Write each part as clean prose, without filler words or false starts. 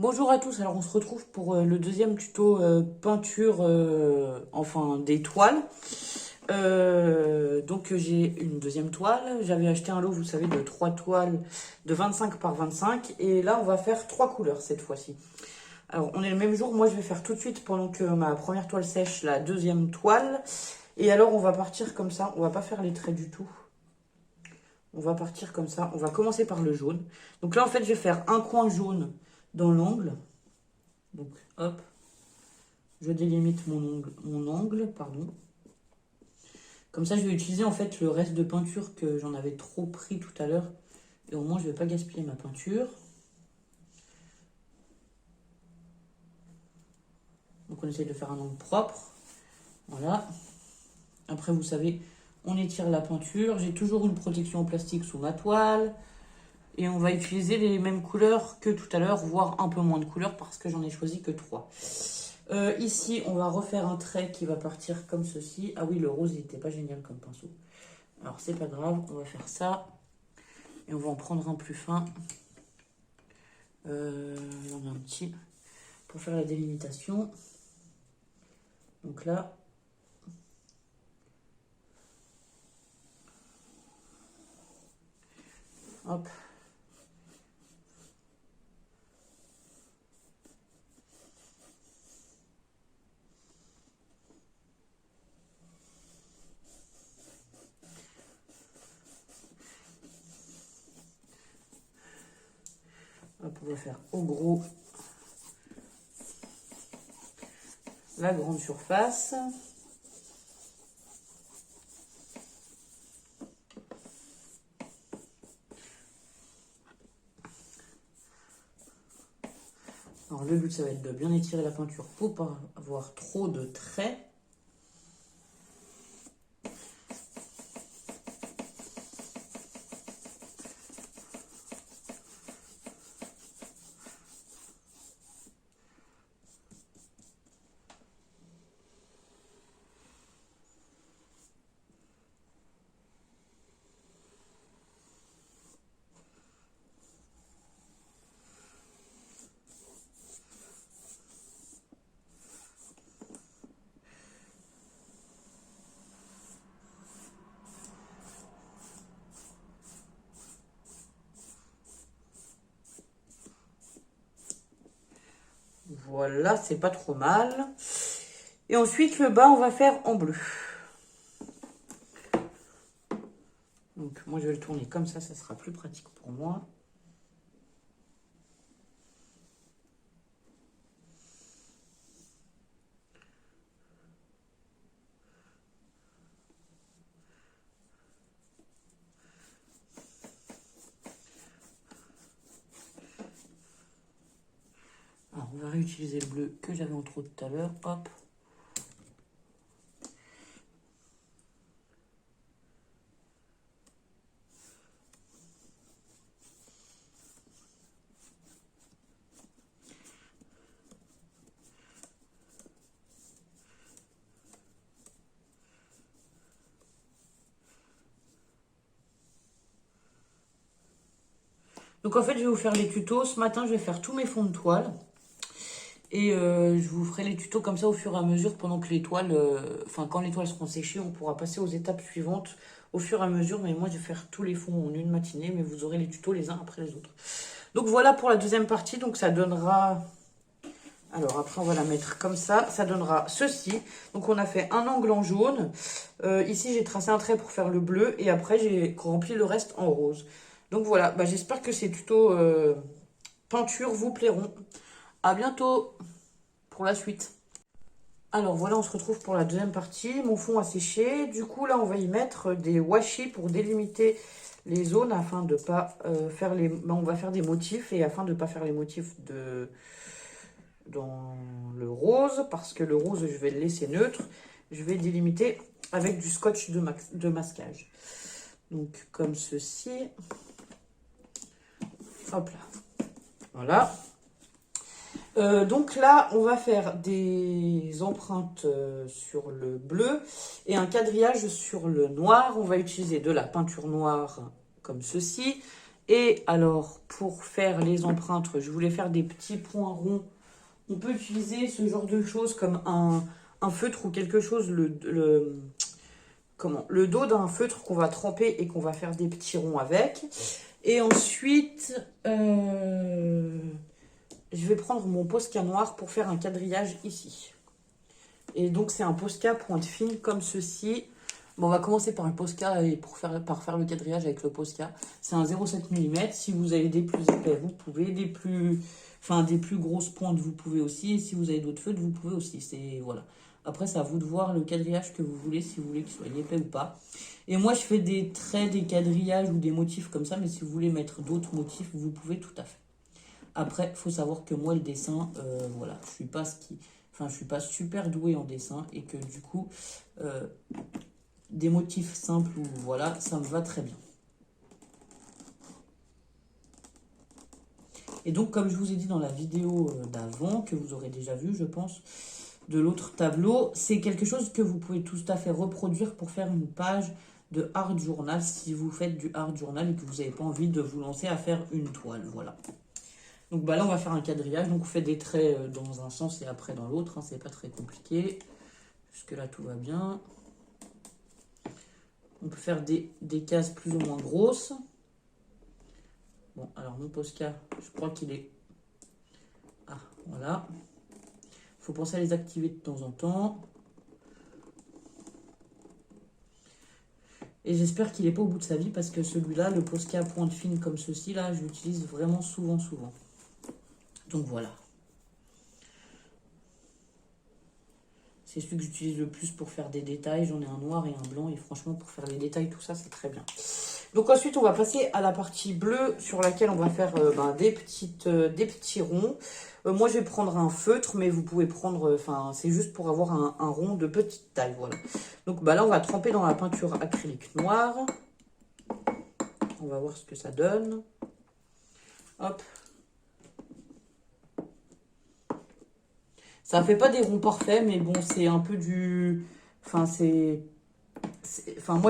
Bonjour à tous, alors on se retrouve pour le deuxième tuto peinture, enfin des toiles. Donc j'ai une deuxième toile, j'avais acheté un lot, vous savez, de 3 toiles de 25 par 25. Et là on va faire 3 couleurs cette fois-ci. Alors on est le même jour, moi je vais faire tout de suite pendant que ma première toile sèche la deuxième toile. Et alors on va partir comme ça, on va pas faire les traits du tout. On va partir comme ça, on va commencer par le jaune. Donc là en fait je vais faire un coin jaune dans l'angle. Donc, hop, je délimite mon angle, pardon. Comme ça, je vais utiliser en fait le reste de peinture que j'en avais trop pris tout à l'heure. Et au moins, je ne vais pas gaspiller ma peinture. Donc, on essaye de faire un angle propre. Voilà. Après, vous savez, on étire la peinture. J'ai toujours une protection en plastique sous ma toile. Et on va utiliser les mêmes couleurs que tout à l'heure, voire un peu moins de couleurs parce que j'en ai choisi que 3. Ici, on va refaire un trait qui va partir comme ceci. Ah oui, le rose, il n'était pas génial comme pinceau. Alors, c'est pas grave, on va faire ça. Et on va en prendre un plus fin. J'en ai un petit pour faire la délimitation. Donc là, hop. Hop, on va faire au gros la grande surface. Alors le but, ça va être de bien étirer la peinture pour pas avoir trop de traits. Voilà, c'est pas trop mal. Et ensuite, le bas, on va faire en bleu. Donc, moi, je vais le tourner comme ça sera plus pratique pour moi. Alors, on va réutiliser le bleu que j'avais en trop tout à l'heure. Hop. Donc en fait, je vais vous faire les tutos. Ce matin, je vais faire tous mes fonds de toile. Et je vous ferai les tutos comme ça au fur et à mesure pendant que les toiles, enfin quand les toiles seront séchées, on pourra passer aux étapes suivantes au fur et à mesure. Mais moi, je vais faire tous les fonds en une matinée, mais vous aurez les tutos les uns après les autres. Donc voilà pour la deuxième partie. Donc ça donnera... Alors après, on va la mettre comme ça. Ça donnera ceci. Donc on a fait un angle en jaune. Ici, j'ai tracé un trait pour faire le bleu. Et après, j'ai rempli le reste en rose. Donc voilà, bah, j'espère que ces tutos peinture vous plairont. À bientôt pour la suite. Alors voilà, on se retrouve pour la deuxième partie. Mon fond a séché. Du coup, là, on va y mettre des washi pour délimiter les zones afin de pas faire les... Ben, on va faire des motifs et afin de ne pas faire les motifs dans le rose, parce que le rose, je vais le laisser neutre. Je vais délimiter avec du scotch de masquage. Donc, comme ceci. Hop là. Voilà. Donc là, on va faire des empreintes sur le bleu et un quadrillage sur le noir. On va utiliser de la peinture noire comme ceci Et alors, pour faire les empreintes, je voulais faire des petits points ronds. On peut utiliser ce genre de choses comme un feutre ou quelque chose, le dos d'un feutre qu'on va tremper et qu'on va faire des petits ronds avec. Et ensuite, je vais prendre mon Posca noir pour faire un quadrillage ici. Et donc, c'est un Posca pointe fine comme ceci. Bon, on va commencer par le Posca et par faire le quadrillage avec le Posca. C'est un 0,7 mm. Si vous avez des plus épais, vous pouvez. Des plus grosses pointes, vous pouvez aussi. Et si vous avez d'autres feutres, vous pouvez aussi. Voilà. Après, c'est à vous de voir le quadrillage que vous voulez, si vous voulez qu'il soit épais ou pas. Et moi, je fais des traits, des quadrillages ou des motifs comme ça. Mais si vous voulez mettre d'autres motifs, vous pouvez tout à fait. Après, il faut savoir que moi, le dessin, voilà, je suis pas je suis pas super douée en dessin. Et que du coup... des motifs simples ou voilà, ça me va très bien. Et donc, comme je vous ai dit dans la vidéo d'avant, que vous aurez déjà vu, je pense, de l'autre tableau, c'est quelque chose que vous pouvez tout à fait reproduire pour faire une page de art journal si vous faites du art journal et que vous n'avez pas envie de vous lancer à faire une toile, voilà. Donc bah là, on va faire un quadrillage, donc on fait des traits dans un sens et après dans l'autre, hein, c'est pas très compliqué. Jusque là, tout va bien. On peut faire des cases plus ou moins grosses. Bon, alors mon Posca, je crois qu'il est... Ah, voilà. Il faut penser à les activer de temps en temps. Et j'espère qu'il n'est pas au bout de sa vie parce que celui-là, le Posca à pointe fine comme ceci, là, je l'utilise vraiment souvent. Donc voilà. C'est celui que j'utilise le plus pour faire des détails. J'en ai un noir et un blanc. Et franchement, pour faire les détails, tout ça, c'est très bien. Donc ensuite, on va passer à la partie bleue sur laquelle on va faire des petits ronds. Moi, je vais prendre un feutre, mais vous pouvez prendre... c'est juste pour avoir un rond de petite taille, voilà. Donc là, on va tremper dans la peinture acrylique noire. On va voir ce que ça donne. Hop. Ça fait pas des ronds parfaits, mais bon, c'est un peu du... moi,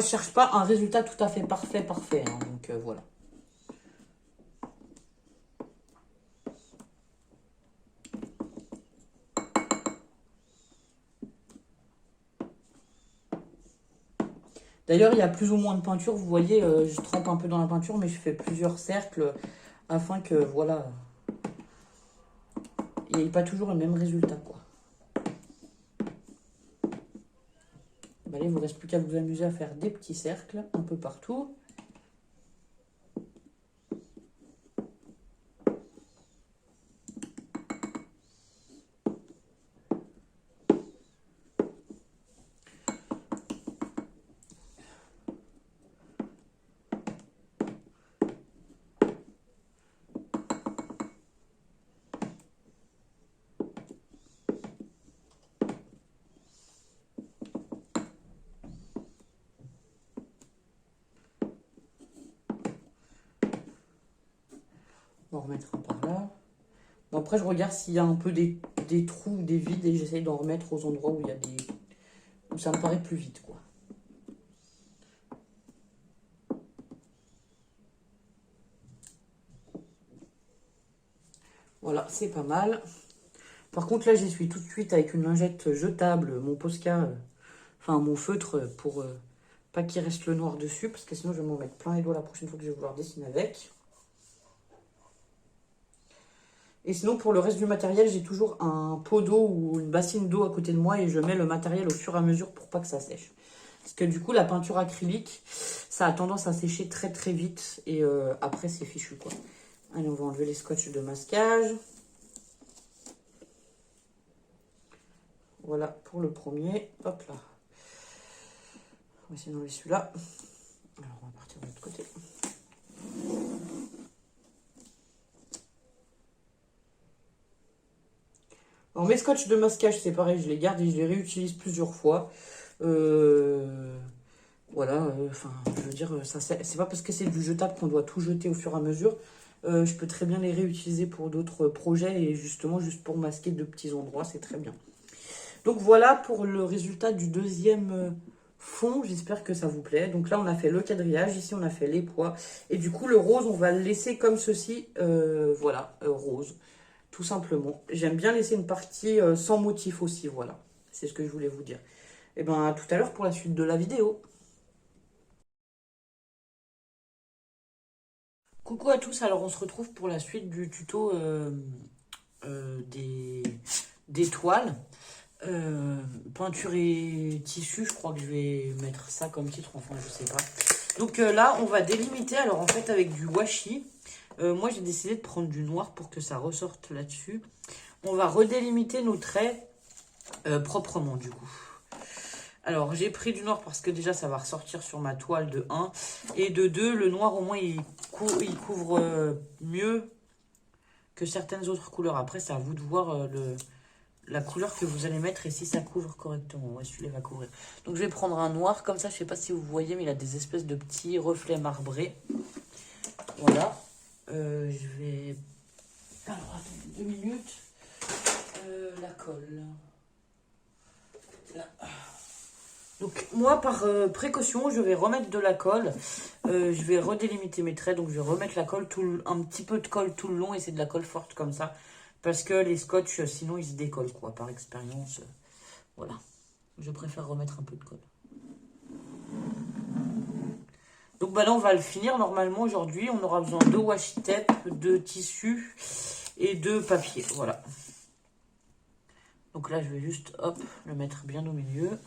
je cherche pas un résultat tout à fait parfait, hein, donc voilà. D'ailleurs, il y a plus ou moins de peinture. Vous voyez, je trempe un peu dans la peinture, mais je fais plusieurs cercles afin que, voilà, il n'y ait pas toujours le même résultat, quoi. Allez, il ne vous reste plus qu'à vous amuser à faire des petits cercles un peu partout. On va remettre un par là. Bon, après, je regarde s'il y a un peu des trous, des vides, et j'essaye d'en remettre aux endroits où il y a où ça me paraît plus vite, quoi. Voilà, c'est pas mal. Par contre, là, j'essuie tout de suite avec une lingette jetable mon Posca, mon feutre, pour pas qu'il reste le noir dessus, parce que sinon, je vais m'en mettre plein les doigts la prochaine fois que je vais vouloir dessiner avec. Et sinon, pour le reste du matériel, j'ai toujours un pot d'eau ou une bassine d'eau à côté de moi et je mets le matériel au fur et à mesure pour pas que ça sèche. Parce que du coup, la peinture acrylique, ça a tendance à sécher très très vite et après, c'est fichu, quoi. Allez, on va enlever les scotch de masquage. Voilà pour le premier. Hop là. On va essayer d'enlever celui-là. Alors, on va partir de l'autre côté. Alors, mes scotch de masquage, c'est pareil, je les garde et je les réutilise plusieurs fois. Voilà, je veux dire, c'est pas parce que c'est du jetable qu'on doit tout jeter au fur et à mesure. Je peux très bien les réutiliser pour d'autres projets et justement, juste pour masquer de petits endroits, c'est très bien. Donc voilà pour le résultat du deuxième fond. J'espère que ça vous plaît. Donc là, on a fait le quadrillage. Ici, on a fait les pois. Et du coup, le rose, on va le laisser comme ceci. Voilà, rose, tout simplement. J'aime bien laisser une partie sans motif aussi, voilà. C'est ce que je voulais vous dire. Et ben, à tout à l'heure pour la suite de la vidéo. Coucou à tous, alors on se retrouve pour la suite du tuto des toiles. Peinture et tissu, je crois que je vais mettre ça comme titre, enfin je sais pas. Donc là on va délimiter, alors en fait avec du washi. Moi j'ai décidé de prendre du noir pour que ça ressorte là-dessus. On va redélimiter nos traits proprement du coup. Alors j'ai pris du noir parce que déjà ça va ressortir sur ma toile de 1. Et de 2, le noir au moins il couvre mieux que certaines autres couleurs. Après c'est à vous de voir la couleur que vous allez mettre et si ça couvre correctement. Ouais, celui-là va couvrir. Donc je vais prendre un noir comme ça, je sais pas si vous voyez, mais il a des espèces de petits reflets marbrés. Voilà. Je vais... Alors attendez 2 minutes. La colle. Là. Donc moi par précaution, je vais remettre de la colle. Je vais redélimiter mes traits, donc je vais remettre la colle, un petit peu de colle tout le long et c'est de la colle forte comme ça. Parce que les scotch, sinon ils se décollent quoi, par expérience. Voilà. Je préfère remettre un peu de colle. Donc bah là on va le finir normalement aujourd'hui. On aura besoin de washi tape, de tissu et de papier. Voilà. Donc là je vais juste hop le mettre bien au milieu.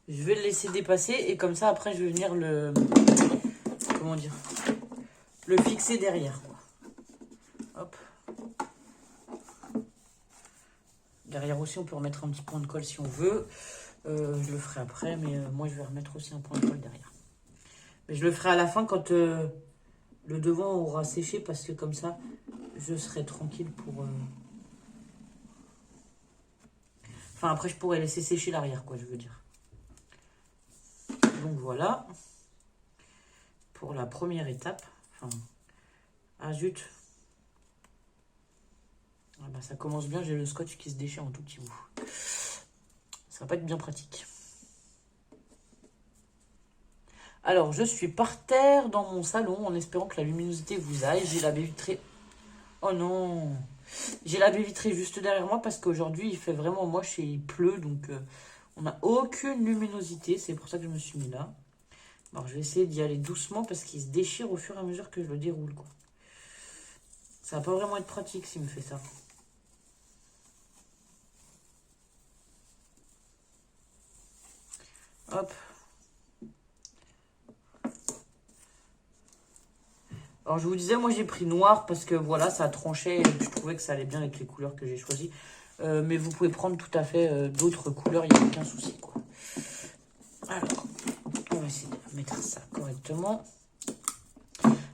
Je vais le laisser dépasser et comme ça après je vais venir comment dire, le fixer derrière. Hop. Derrière aussi on peut remettre un petit point de colle si on veut. Je le ferai après, mais moi je vais remettre aussi un point de colle derrière. Mais je le ferai à la fin quand le devant aura séché parce que comme ça je serai tranquille pour... Enfin après je pourrais laisser sécher l'arrière quoi, je veux dire. Donc voilà. Pour la première étape. Enfin... Ah zut. Ah bah, ça commence bien, j'ai le scotch qui se déchire en tout petit bout. Ça va pas être bien pratique. Alors, je suis par terre dans mon salon en espérant que la luminosité vous aille. J'ai la baie vitrée. Oh non! J'ai la baie vitrée juste derrière moi parce qu'aujourd'hui, il fait vraiment moche et il pleut. Donc, on n'a aucune luminosité. C'est pour ça que je me suis mis là. Alors, je vais essayer d'y aller doucement parce qu'il se déchire au fur et à mesure que je le déroule, quoi. Ça va pas vraiment être pratique s'il me fait ça. Hop. Alors je vous disais, moi j'ai pris noir parce que voilà, ça tranchait et je trouvais que ça allait bien avec les couleurs que j'ai choisies. Mais vous pouvez prendre tout à fait d'autres couleurs, il n'y a aucun souci quoi. Alors, on va essayer de mettre ça correctement.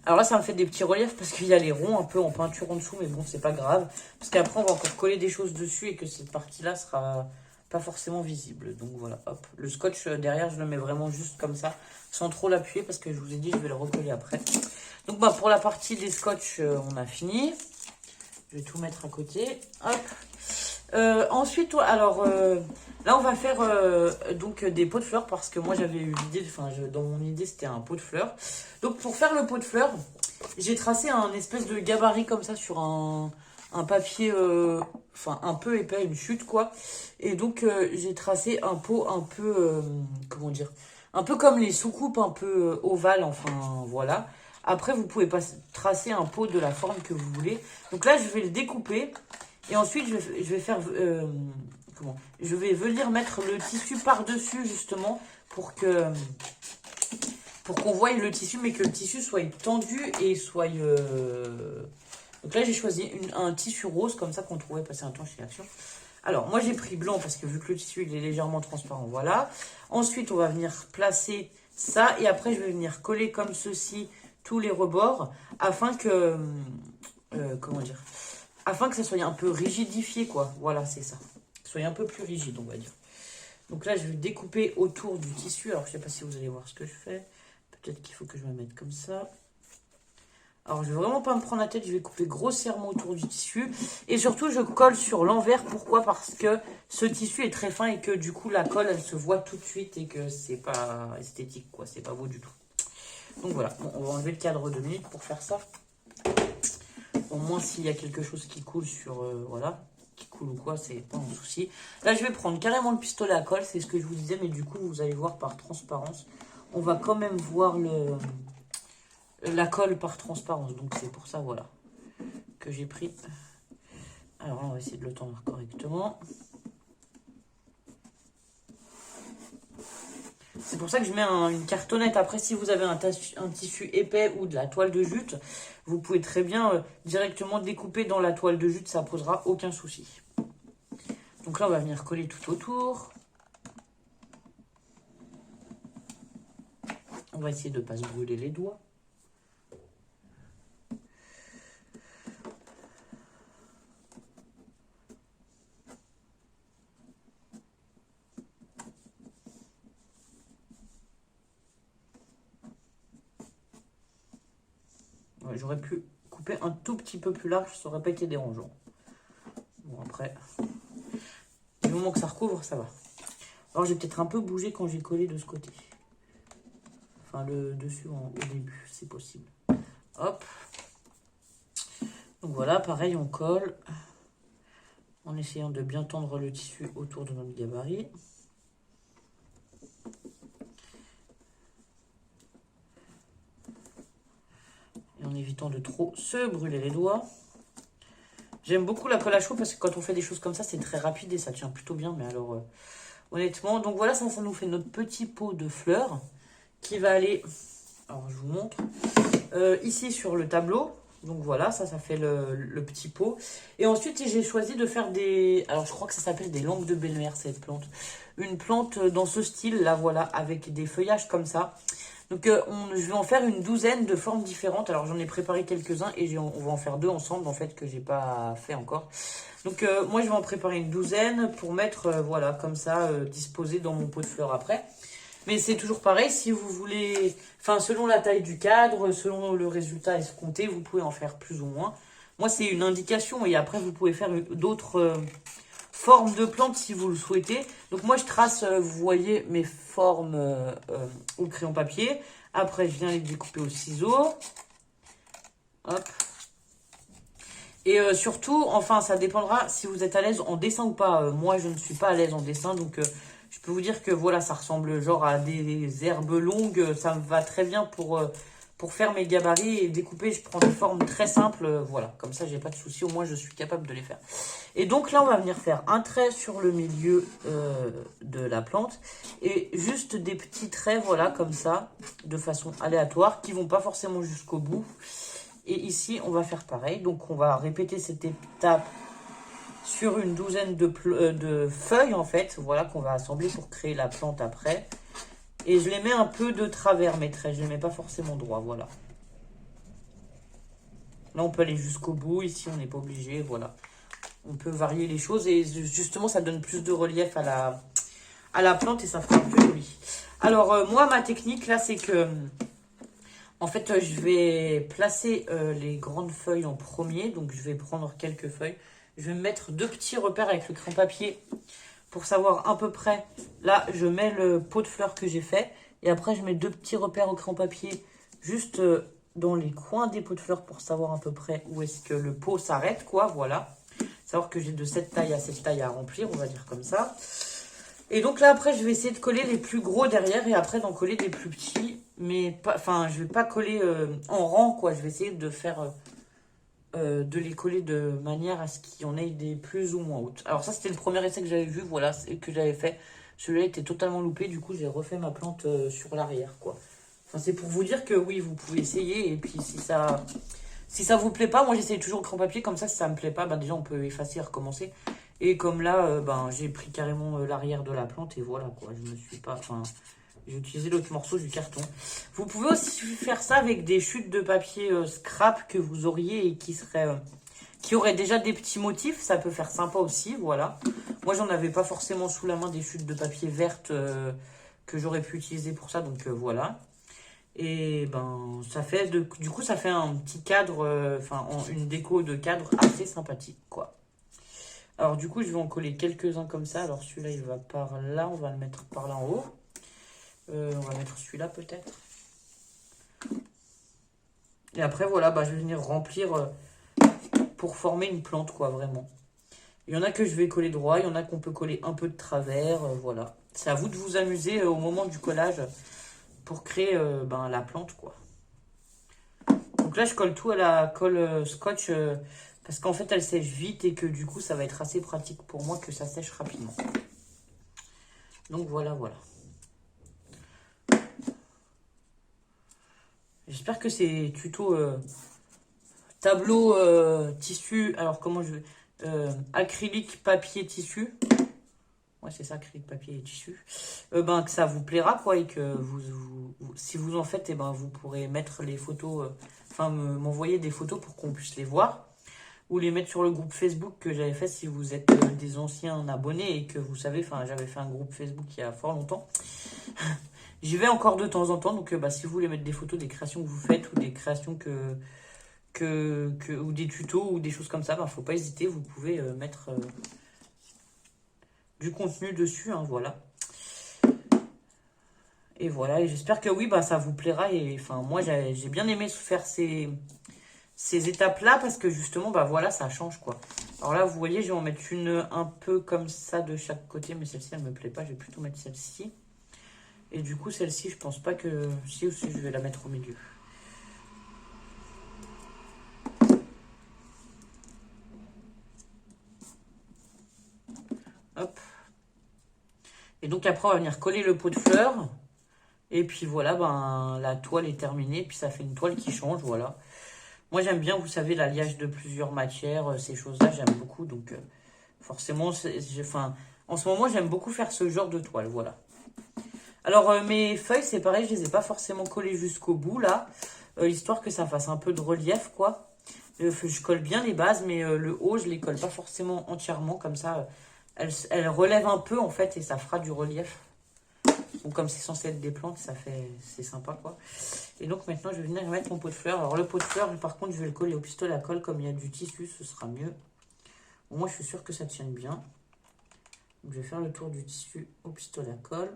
Alors là, ça me fait des petits reliefs parce qu'il y a les ronds un peu en peinture en dessous, mais bon, c'est pas grave. Parce qu'après, on va encore coller des choses dessus et que cette partie-là sera pas forcément visible. Donc voilà, hop. Le scotch derrière, je le mets vraiment juste comme ça, sans trop l'appuyer parce que je vous ai dit, je vais le recoller après. Donc bah, pour la partie des scotch, on a fini. Je vais tout mettre à côté. Hop. Ensuite, alors là, on va faire donc des pots de fleurs parce que moi, j'avais eu l'idée, enfin, dans mon idée, c'était un pot de fleurs. Donc, pour faire le pot de fleurs, j'ai tracé un espèce de gabarit comme ça sur un papier, enfin, un peu épais, une chute, quoi. Et donc, j'ai tracé un pot un peu, comment dire, un peu comme les soucoupes, un peu ovales, enfin, voilà. Après, vous pouvez tracer un pot de la forme que vous voulez. Donc là, je vais le découper. Et ensuite, je vais faire... comment? Je vais venir mettre le tissu par-dessus, justement, pour qu'on voie le tissu, mais que le tissu soit tendu et soit... Donc là, j'ai choisi un tissu rose, comme ça qu'on trouvait passer un temps chez Action. Alors, moi, j'ai pris blanc, parce que vu que le tissu, il est légèrement transparent, voilà. Ensuite, on va venir placer ça, et après, je vais venir coller comme ceci tous les rebords, afin que... comment dire? Afin que ça soit un peu rigidifié, quoi. Voilà, c'est ça. Que ça soit un peu plus rigide, on va dire. Donc là, je vais découper autour du tissu. Alors, je ne sais pas si vous allez voir ce que je fais. Peut-être qu'il faut que je me mette comme ça. Alors, je vais vraiment pas me prendre la tête, je vais couper grossièrement autour du tissu. Et surtout, je colle sur l'envers. Pourquoi? Parce que ce tissu est très fin et que du coup, la colle, elle se voit tout de suite et que c'est pas esthétique, quoi. C'est pas beau du tout. Donc voilà, bon, on va enlever le cadre 2 minutes pour faire ça. Au moins, s'il y a quelque chose qui coule sur, voilà, qui coule ou quoi, c'est pas un souci. Là, je vais prendre carrément le pistolet à colle, c'est ce que je vous disais, mais du coup, vous allez voir par transparence. On va quand même voir la colle par transparence. Donc, c'est pour ça, voilà, que j'ai pris. Alors, là, on va essayer de le tendre correctement. C'est pour ça que je mets une cartonnette. Après, si vous avez un tissu épais ou de la toile de jute, vous pouvez très bien directement découper dans la toile de jute. Ça posera aucun souci. Donc là, on va venir coller tout autour. On va essayer de ne pas se brûler les doigts. Ouais, j'aurais pu couper un tout petit peu plus large, ça n'aurait pas été dérangeant. Bon, après, du moment que ça recouvre, ça va. Alors, j'ai peut-être un peu bougé quand j'ai collé de ce côté. Enfin, le dessus au début, c'est possible. Hop. Donc voilà, pareil, on colle. En essayant de bien tendre le tissu autour de notre gabarit. Et en évitant de trop se brûler les doigts. J'aime beaucoup la colle à chaud parce que quand on fait des choses comme ça, c'est très rapide et ça tient plutôt bien. Mais alors, honnêtement, donc voilà, ça nous fait notre petit pot de fleurs qui va aller, alors je vous montre, ici sur le tableau. Donc voilà, ça fait le petit pot. Et ensuite, j'ai choisi de faire des... Alors, je crois que ça s'appelle des langues de belle-mère, cette plante. Une plante dans ce style, là, voilà, avec des feuillages comme ça. Donc, je vais en faire une douzaine de formes différentes. Alors, j'en ai préparé quelques-uns et on va en faire 2 ensemble, en fait, que j'ai pas fait encore. Donc, moi, je vais en préparer une douzaine pour mettre, voilà, comme ça, disposé dans mon pot de fleurs après. Mais c'est toujours pareil, si vous voulez, enfin selon la taille du cadre, selon le résultat escompté, vous pouvez en faire plus ou moins. Moi, c'est une indication et après, vous pouvez faire d'autres formes de plantes si vous le souhaitez. Donc moi, je trace, vous voyez, mes formes au crayon papier. Après, je viens les découper au ciseau. Hop. Et surtout, enfin, ça dépendra si vous êtes à l'aise en dessin ou pas. Moi, je ne suis pas à l'aise en dessin, donc... je peux vous dire que voilà, ça ressemble genre à des herbes longues. Ça me va très bien pour faire mes gabarits et découper. Je prends des formes très simples. Voilà, comme ça, j'ai pas de souci. Au moins, je suis capable de les faire. Et donc là, on va venir faire un trait sur le milieu de la plante. Et juste des petits traits, voilà, comme ça, de façon aléatoire, qui vont pas forcément jusqu'au bout. Et ici, on va faire pareil. Donc, on va répéter cette étape sur une douzaine de feuilles, en fait, voilà, qu'on va assembler pour créer la plante après. Et je les mets un peu de travers, mes traits. Je ne les mets pas forcément droit, voilà. Là, on peut aller jusqu'au bout. Ici, on n'est pas obligé, voilà. On peut varier les choses et justement, ça donne plus de relief à la plante et ça fera plus joli. Alors, moi, ma technique, là, c'est que... En fait, je vais placer les grandes feuilles en premier. Donc, je vais prendre quelques feuilles. Je vais mettre 2 petits repères avec le crayon papier pour savoir à peu près. Là, je mets le pot de fleurs que j'ai fait. Et après, je mets 2 petits repères au crayon papier juste dans les coins des pots de fleurs pour savoir à peu près où est-ce que le pot s'arrête, quoi. Voilà. Savoir que j'ai de cette taille à cette taille à remplir, on va dire comme ça. Et donc là, après, je vais essayer de coller les plus gros derrière et après d'en coller des plus petits. Mais pas, enfin, je vais pas coller en rang, quoi. Je vais essayer de faire... de les coller de manière à ce qu'il y en ait des plus ou moins hautes. Alors ça, c'était le premier essai que j'avais vu, voilà, que j'avais fait. Celui-là était totalement loupé, du coup, j'ai refait ma plante sur l'arrière, quoi. Enfin, c'est pour vous dire que oui, vous pouvez essayer, et puis si ça vous plaît pas, moi j'essaye toujours au crayon papier, comme ça, si ça me plaît pas, ben, déjà, on peut effacer et recommencer. Et comme là, ben, j'ai pris carrément l'arrière de la plante, et voilà, quoi, je me suis pas... Enfin, j'ai utilisé l'autre morceau du carton. Vous pouvez aussi faire ça avec des chutes de papier scrap que vous auriez et qui auraient déjà des petits motifs. Ça peut faire sympa aussi, voilà. Moi, j'en avais pas forcément sous la main des chutes de papier vertes que j'aurais pu utiliser pour ça, donc voilà. Et ben, ça fait du coup, ça fait un petit cadre, enfin, une déco de cadre assez sympathique, quoi. Alors, du coup, je vais en coller quelques-uns comme ça. Alors, celui-là, il va par là. On va le mettre par là en haut. On va mettre celui-là, peut-être. Et après, voilà, bah, je vais venir remplir pour former une plante, quoi, vraiment. Il y en a que je vais coller droit. Il y en a qu'on peut coller un peu de travers. Voilà. C'est à vous de vous amuser au moment du collage pour créer ben, la plante, quoi. Donc là, je colle tout à la colle scotch parce qu'en fait, elle sèche vite et que du coup, ça va être assez pratique pour moi que ça sèche rapidement. Donc voilà, voilà. J'espère que ces tutos tableau tissu, alors comment je vais... acrylique, papier, tissu. Ouais, c'est ça, acrylique, papier et tissu. Ben, que ça vous plaira, quoi, et que si vous en faites, et ben, vous pourrez mettre les photos, enfin, m'envoyer des photos pour qu'on puisse les voir. Ou les mettre sur le groupe Facebook que j'avais fait si vous êtes des anciens abonnés et que vous savez, enfin, j'avais fait un groupe Facebook il y a fort longtemps. J'y vais encore de temps en temps, donc bah, si vous voulez mettre des photos des créations que vous faites ou des créations ou des tutos ou des choses comme ça, bah, faut pas hésiter, vous pouvez mettre du contenu dessus, hein, voilà. Et voilà, et j'espère que oui, bah, ça vous plaira. Et enfin, moi, j'ai bien aimé faire ces étapes-là parce que justement, bah voilà, ça change, quoi. Alors là, vous voyez, je vais en mettre une un peu comme ça de chaque côté, mais celle-ci, elle me plaît pas. Je vais plutôt mettre celle-ci. Et du coup, celle-ci, je pense pas que... Si aussi, je vais la mettre au milieu. Hop. Et donc après, on va venir coller le pot de fleurs. Et puis voilà, ben, la toile est terminée. Puis ça fait une toile qui change, voilà. Moi, j'aime bien, vous savez, l'alliage de plusieurs matières. Ces choses-là, j'aime beaucoup. Donc, forcément, enfin, en ce moment, j'aime beaucoup faire ce genre de toile, voilà. Alors, mes feuilles, c'est pareil, je les ai pas forcément collées jusqu'au bout, là. Histoire que ça fasse un peu de relief, quoi. Je colle bien les bases, mais le haut, je les colle pas forcément entièrement. Comme ça, elles relèvent un peu, en fait, et ça fera du relief. Donc, comme c'est censé être des plantes, c'est sympa, quoi. Et donc, maintenant, je vais venir mettre mon pot de fleurs. Alors, le pot de fleurs, par contre, je vais le coller au pistolet à colle. Comme il y a du tissu, ce sera mieux. Bon, moi, je suis sûre que ça tienne bien. Donc, je vais faire le tour du tissu au pistolet à colle.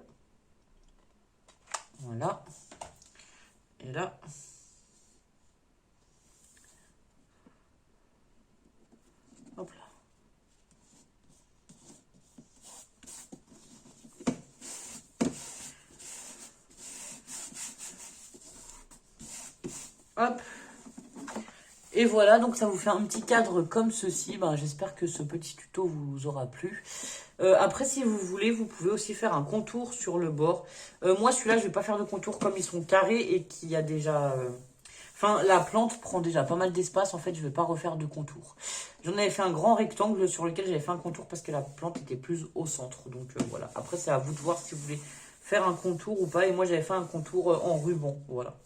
Voilà. Et là. Hop là. Hop. Et voilà, donc ça vous fait un petit cadre comme ceci. Ben, j'espère que ce petit tuto vous aura plu. Après, si vous voulez, vous pouvez aussi faire un contour sur le bord. Moi, celui-là, je vais pas faire de contour comme ils sont carrés et qu'il y a déjà... Enfin, la plante prend déjà pas mal d'espace. En fait, je vais pas refaire de contour. J'en avais fait un grand rectangle sur lequel j'avais fait un contour parce que la plante était plus au centre. Donc voilà. Après, c'est à vous de voir si vous voulez faire un contour ou pas. Et moi, j'avais fait un contour en ruban. Voilà.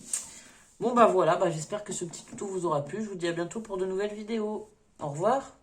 Bon, bah voilà. Bah, j'espère que ce petit tuto vous aura plu. Je vous dis à bientôt pour de nouvelles vidéos. Au revoir.